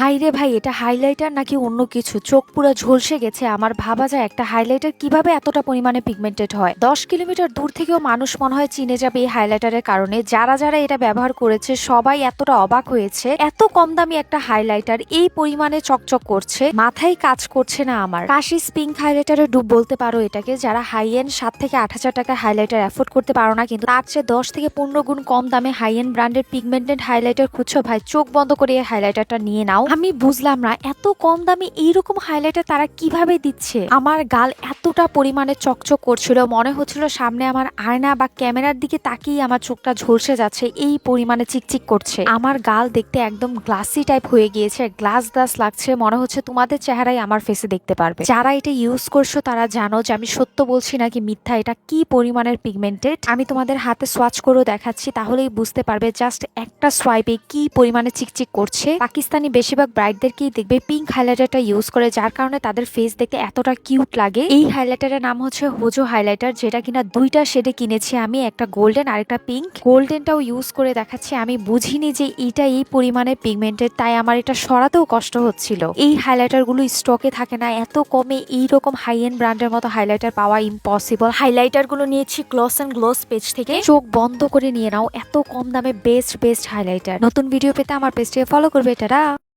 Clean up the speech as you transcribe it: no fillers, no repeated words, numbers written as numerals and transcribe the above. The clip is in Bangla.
হাই রে ভাই, এটা হাইলাইটার নাকি অন্য কিছু? চোখ পুরো ঝলসে গেছে আমার। ভাবা যায় একটা হাইলাইটার কিভাবে এতটা পরিমাণে পিগমেন্টেড হয়। 10 কিলোমিটার দূর থেকেও মানুষ মনে হয় চিনে যাবে এই হাইলাইটারের কারণে। যারা যারা এটা ব্যবহার করেছে সবাই এতটা অবাক হয়েছে, এত কম দামি একটা হাইলাইটার এই পরিমাণে চকচক করছে, মাথায় কাজ করছে না আমার। কাশিস পিঙ্ক হাইলাইটারের ডুব বলতে পারো এটাকে। যারা হাই এন্ড 7 থেকে 8 হাজার টাকার হাইলাইটার অ্যাফোর্ড করতে পারো না, কিন্তু তার চেয়ে 10 থেকে 15 গুণ কম দামে হাই এন্ড ব্র্যান্ডের পিগমেন্টেড হাইলাইটার খুঁজছো, ভাই চোখ বন্ধ করে এই হাইলাইটারটা নিয়ে নাও। আমি বুঝলাম না এত কম দামে এইরকম হাইলাইটার তারা কিভাবে দিচ্ছে। আমার গাল এতটা পরিমাণে চকচক করছিল, মনে হচ্ছিল সামনে আমার আয়না বা ক্যামেরার দিকে তাকিয়ে আমার চোখটা ঝলসে যাচ্ছে, এই পরিমাণে চিকচিক করছে। আমার গাল দেখতে একদম গ্লাসি টাইপ হয়ে গিয়েছে, গ্লাস গ্লাস লাগছে, মনে হচ্ছে তোমাদের চেহারাই আমার ফেসে দেখতে পারবে। যারা এটা ইউজ করছো তারা জানো যে আমি সত্য বলছি নাকি মিথ্যা, এটা কি পরিমাণের পিগমেন্টেড। আমি তোমাদের হাতে সোয়াচ করেও দেখাচ্ছি, তাহলেই বুঝতে পারবে জাস্ট একটা সোয়াইপে কি পরিমাণে চিকচিক করছে। পাকিস্তানি বেশিরভাগ ব্রাইডদেরকেই দেখবে পিঙ্ক হাইলাইটারটা ইউজ করে, যার কারণে তাদের ফেস দেখতে এতটা কিউট লাগে। এই হাইলাইটারের নাম হচ্ছে হোজো হাইলাইটার, যেটা কিনা দুইটা শেডে কিনেছি আমি, একটা গোল্ডেন আর একটা পিঙ্ক। গোল্ডেনটাও ইউজ করে দেখাচ্ছি। আমি বুঝিনি যে এটা এই পরিমাণে পিগমেন্টেড, তাই আমার এটা সরাতেও কষ্ট হচ্ছিল। এই হাইলাইটার গুলো স্টকে থাকে না, এত কমে এইরকম হাই এন্ড ব্র্যান্ডের মতো হাইলাইটার পাওয়া ইম্পসিবল। হাইলাইটার গুলো নিয়েছি গ্লস এন্ড গ্লোস পেজ থেকে, চোখ বন্ধ করে নিয়ে নাও, এত কম দামে বেস্ট বেস্ট হাইলাইটার। নতুন ভিডিও পেতে আমার পেজটিকে ফলো করবে। টাটা।